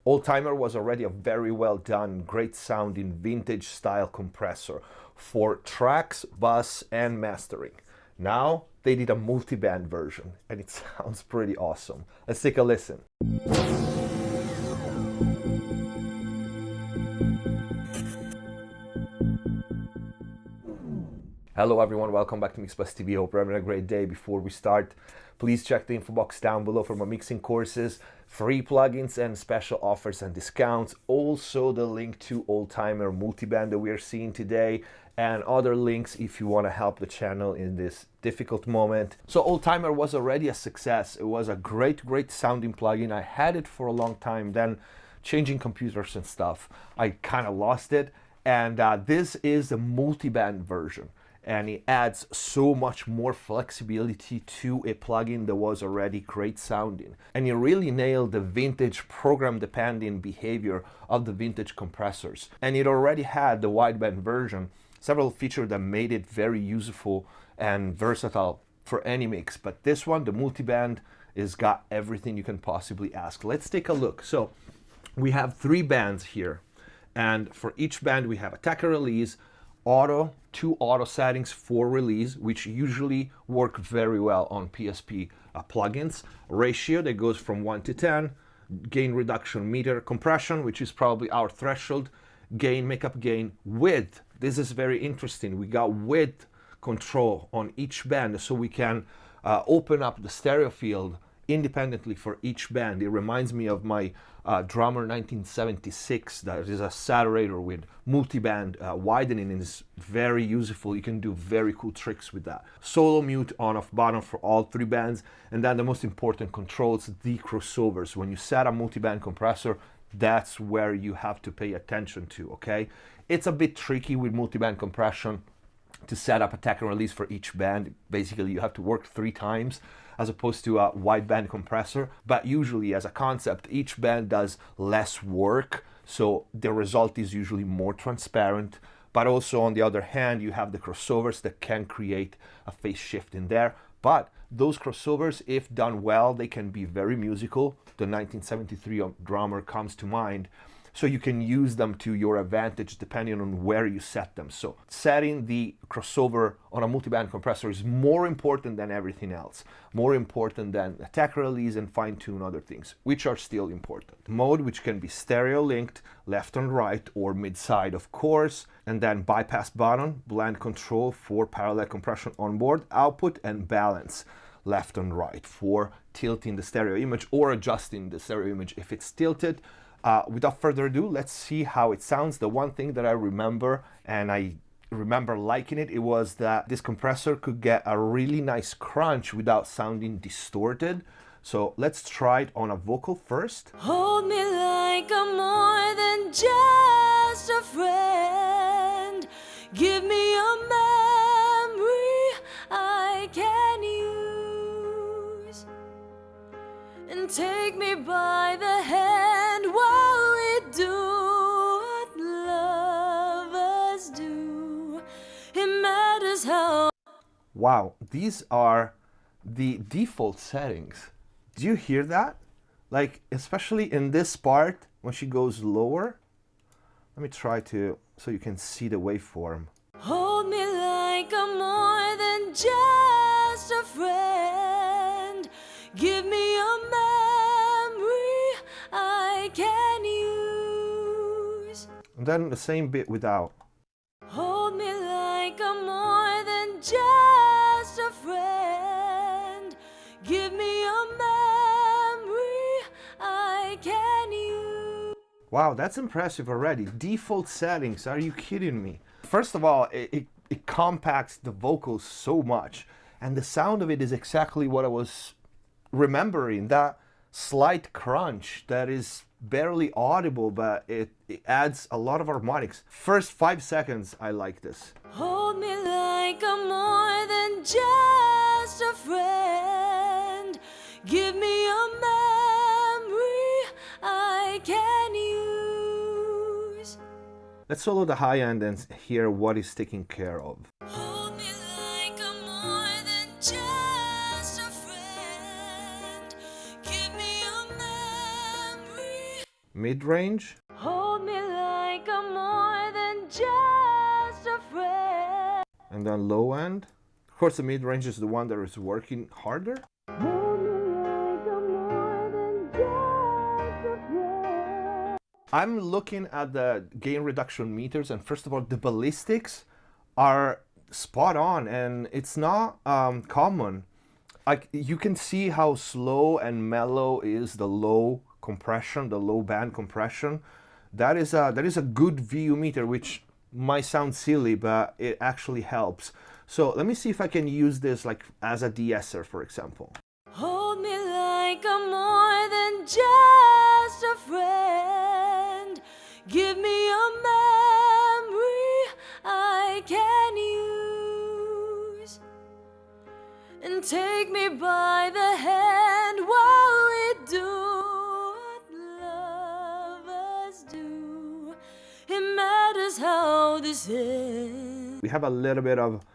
Oldtimer was already a very well done, great sounding vintage style compressor for tracks, bus, and mastering. Now they did a multi-band version and it sounds pretty awesome. Let's take a listen. Hello everyone, welcome back to MixbusTv. Hope you're having a great day. Before we start, please check the info box down below for my mixing courses, free plugins and special offers and discounts. Also the link to Oldtimer multiband that we are seeing today and other links if you want to help the channel in this difficult moment. So Oldtimer was already a success. It was a great sounding plugin. I had it for a long time, then changing computers and stuff, I kind of lost it. And this is the multiband version. And it adds so much more flexibility to a plugin that was already great sounding. And you really nailed the vintage program-dependent behavior of the vintage compressors. And it already had the wideband version, several features that made it very useful and versatile for any mix. But this one, the multiband, has got everything you can possibly ask. Let's take a look. So we have 3 bands here. And for each band, we have attack and release, auto, 2 auto settings for release, which usually work very well on PSP plugins, ratio that goes from 1 to 10, gain reduction meter, compression, which is probably our threshold, gain, makeup gain, width. This is very interesting. We got width control on each band, so we can open up the stereo field independently for each band. It reminds me of my Drummer 1976. That is a saturator with multiband widening, and is very useful. You can do very cool tricks with that. Solo mute on off button for all 3 bands, and then the most important controls, the crossovers. When you set a multiband compressor, that's where you have to pay attention to, okay? It's a bit tricky with multiband compression to set up attack and release for each band. Basically, you have to work 3 times as opposed to a wideband compressor. But usually, as a concept, each band does less work, so the result is usually more transparent. But also, on the other hand, you have the crossovers that can create a phase shift in there. But those crossovers, if done well, they can be very musical. The 1973 Drummer comes to mind. So you can use them to your advantage depending on where you set them. So setting the crossover on a multiband compressor is more important than everything else. More important than attack release and fine tune other things, which are still important. Mode, which can be stereo linked, left and right, or mid-side, of course. And then bypass button, blend control for parallel compression on board, output, and balance, left and right, for tilting the stereo image or adjusting the stereo image if it's tilted. Without further ado, let's see how it sounds. The one thing that I remember, and I remember liking it, it was that this compressor could get a really nice crunch without sounding distorted. So let's try it on a vocal first. Hold me like I'm more than just a friend. Give me a memory I can use, and take me by the hand while we do what lovers do. It matters how. Wow, these are the default settings. Do you hear that? Like, especially in this part, when she goes lower. Let me try to, so you can see the waveform. Hold me like I'm more than just a friend. Give me a memory I can use. And then the same bit without. Hold me like I'm more than just a friend. Give me a memory I can use. Wow, that's impressive already. Default settings, are you kidding me? First of all, it compacts the vocals so much, and the sound of it is exactly what I was remembering, that slight crunch that is barely audible, but it adds a lot of harmonics. First 5 seconds, I like this. Hold me like I'm more than just a friend. Give me a memory I can use. Let's solo the high end and hear what is taken care of. Hold me like I'm more than just a friend. Give me a memory. mid-range. Hold me like I'm more than just a friend. And then low end. Of course, the mid-range is the one that is working harder. Hold me like I'm more than just a friend. I'm looking at the gain reduction meters, and first of all, the ballistics are spot on, and it's not common. Like, you can see how slow and mellow is the low compression, the low band compression. That is a good VU meter, which might sound silly, but it actually helps. So let me see if I can use this like as a de-esser, for example. Hold me like I'm more than just a friend. Give me a memory I can use. And take me by the hand while we do what lovers do. It matters how this ends. We have a little bit of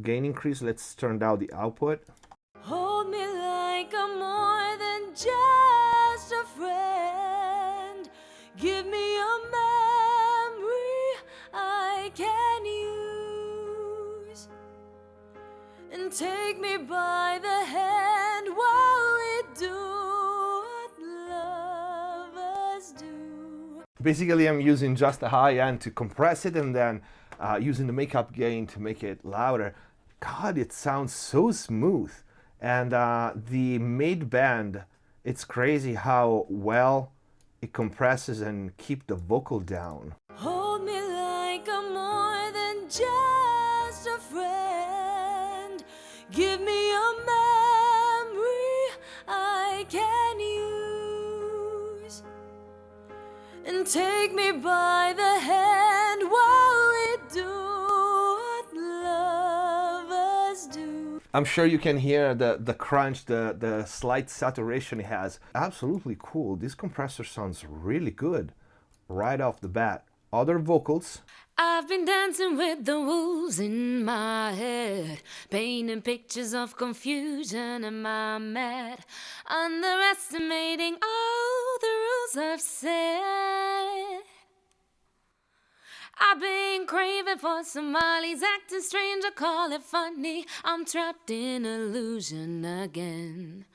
gain increase. Let's turn down the output. Hold me like I'm more than just a friend. Give me a memory I can use. And take me by the hand while we do what lovers do. Basically, I'm using just the high end to compress it, and then using the makeup gain to make it louder. God, it sounds so smooth. And the mid band, it's crazy how well it compresses and keep the vocal down. Hold me like I'm more than just a friend. Give me a memory I can use. And take me by the hand while we do what lovers do. I'm sure you can hear the crunch, the slight saturation it has. Absolutely cool. This compressor sounds really good right off the bat. Other vocals. I've been dancing with the wolves in my head, painting pictures of confusion. Am I mad? Underestimating all the rules I've set. I've been craving for Somalis, acting strange, I call it funny. I'm trapped in illusion again.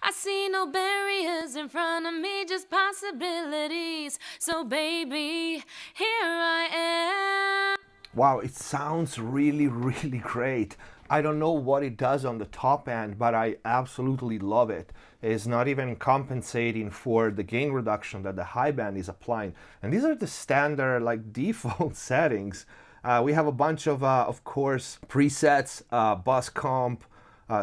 I see no barriers in front of me, just possibilities. So baby, here I am. Wow, it sounds really, really great. I don't know what it does on the top end, but I absolutely love it. It's not even compensating for the gain reduction that the high band is applying. And these are the standard, like, default settings. We have a bunch of course, presets, bus comp,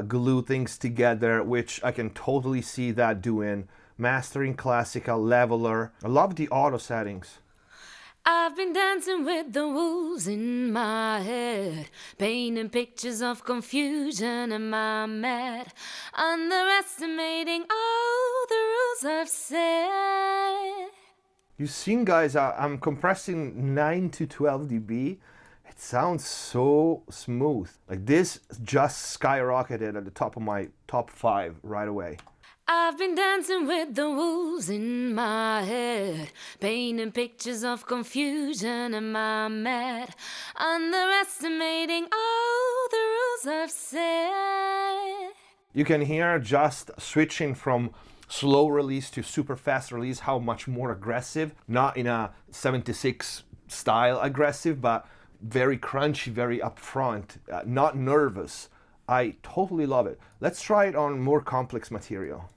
glue things together, which I can totally see that doing. Mastering classical, leveler. I love the auto settings. I've been dancing with the wolves in my head, painting pictures of confusion. Am I mad? Underestimating all the rules I've set. You seen, guys, I'm compressing 9 to 12 dB. It sounds so smooth. Like, this just skyrocketed at the top of my top 5 right away. I've been dancing with the wolves in my head, painting pictures of confusion. Am I mad? Underestimating all the rules I've set. You can hear just switching from slow release to super fast release, how much more aggressive, not in a 76 style aggressive, but very crunchy, very upfront, not nervous. I totally love it. Let's try it on more complex material.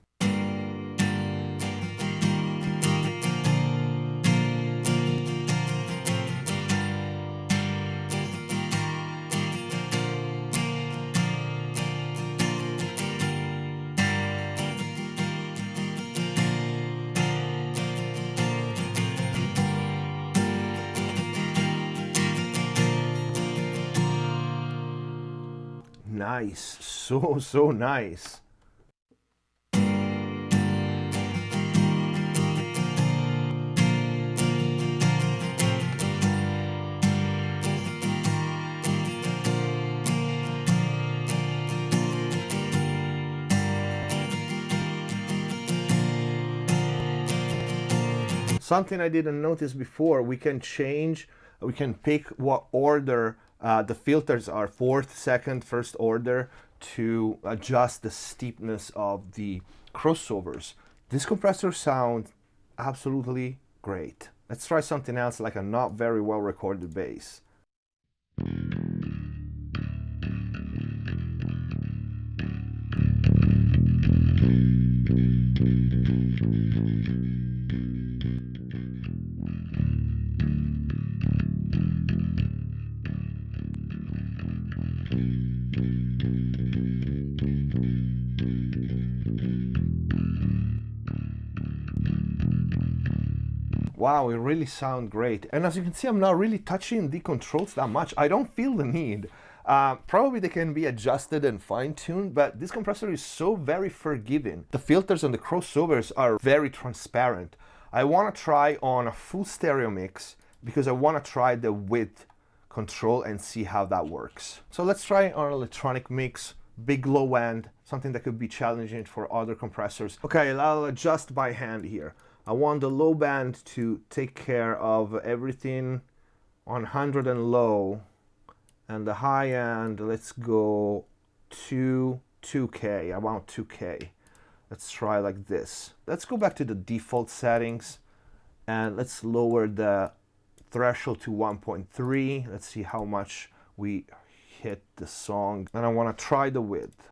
Nice, so nice. Something I didn't notice before, we can pick what order the filters are, fourth, second, first order, to adjust the steepness of the crossovers. This compressor sounds absolutely great. Let's try something else, like a not very well recorded bass. Wow, it really sounds great. And as you can see, I'm not really touching the controls that much. I don't feel the need. Probably they can be adjusted and fine-tuned, but this compressor is so very forgiving. The filters and the crossovers are very transparent. I want to try on a full stereo mix because I want to try the width control and see how that works. So let's try on electronic mix, big low end, something that could be challenging for other compressors. Okay, I'll adjust by hand here. I want the low band to take care of everything on 100 and low, and the high end, let's go to 2K. I want 2K. Let's try like this. Let's go back to the default settings and let's lower the threshold to 1.3. Let's see how much we hit the song. And I want to try the width.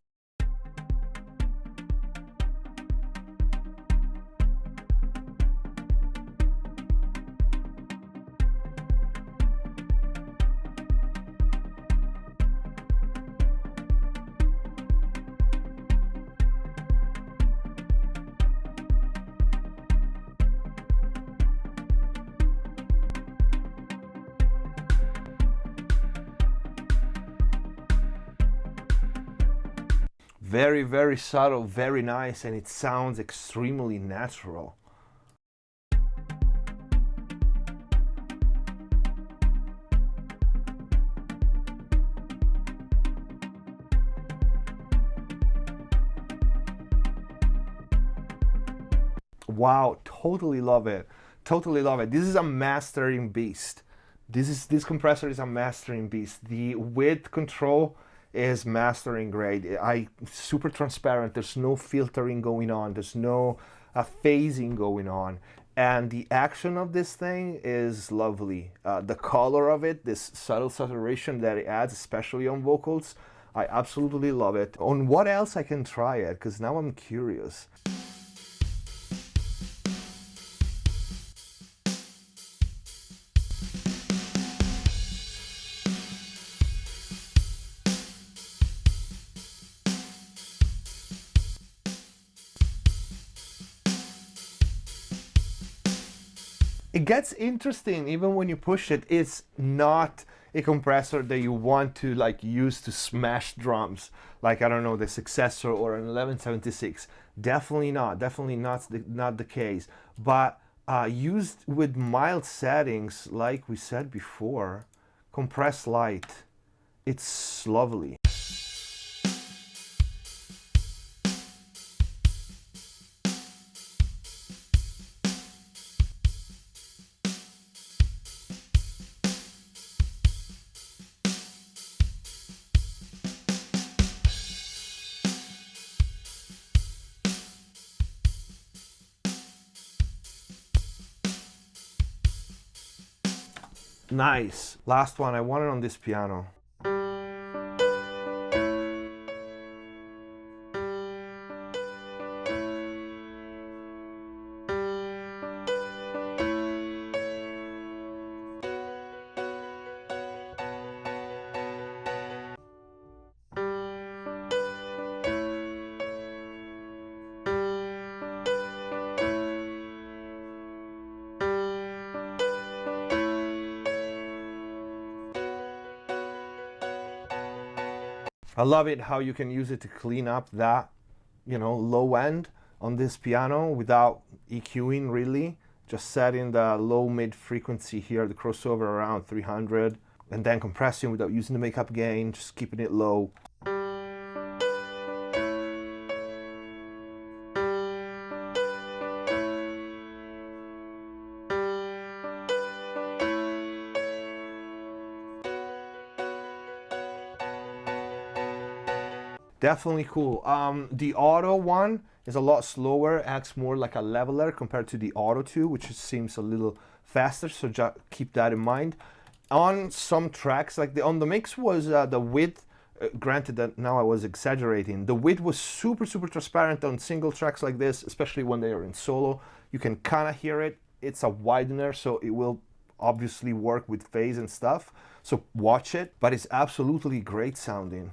Very, very subtle, very nice, and it sounds extremely natural. Wow, totally love it. Totally love it. This is a mastering beast. This compressor is a mastering beast. The width control is mastering great. Super transparent. There's no filtering going on. There's no phasing going on. And the action of this thing is lovely. The color of it, this subtle saturation that it adds, especially on vocals, I absolutely love it. On what else I can try it? Because now I'm curious. It gets interesting even when you push it. It's not a compressor that you want to like use to smash drums, like I don't know, the Successor or an 1176. Definitely not the case. But used with mild settings, like we said before, compressed light, it's lovely. Nice. Last one, I want it on this piano. I love it how you can use it to clean up that, low end on this piano without EQing really. Just setting the low mid frequency here, the crossover around 300, and then compressing without using the makeup gain, just keeping it low. Definitely cool. The auto one is a lot slower, acts more like a leveler compared to the auto 2, which seems a little faster, so just keep that in mind. On some tracks, like on the mix was the width, granted that now I was exaggerating, the width was super transparent on single tracks like this, especially when they are in solo. You can kind of hear it. It's a widener, so it will obviously work with phase and stuff, so watch it, but it's absolutely great sounding.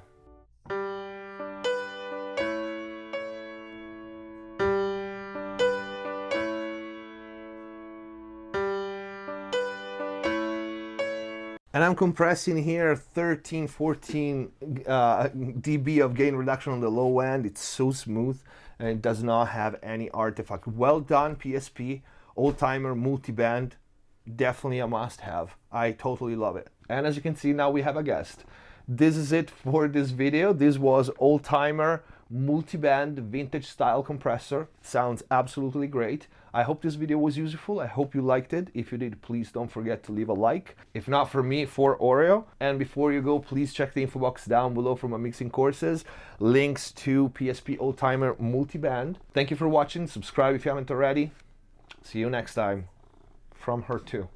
And I'm compressing here 13, 14 dB of gain reduction on the low end. It's so smooth and it does not have any artifact. Well done, PSP, Oldtimer, Multiband. Definitely a must-have. I totally love it. And as you can see, now we have a guest. This is it for this video. This was Oldtimer Multiband vintage style compressor. Sounds absolutely great. I hope this video was useful. I hope you liked it. If you did, please don't forget to leave a like. If not for me, for Oreo. And before you go, please check the info box down below for my mixing courses. Links to PSP Oldtimer Multiband. Thank you for watching. Subscribe if you haven't already. See you next time. From her too.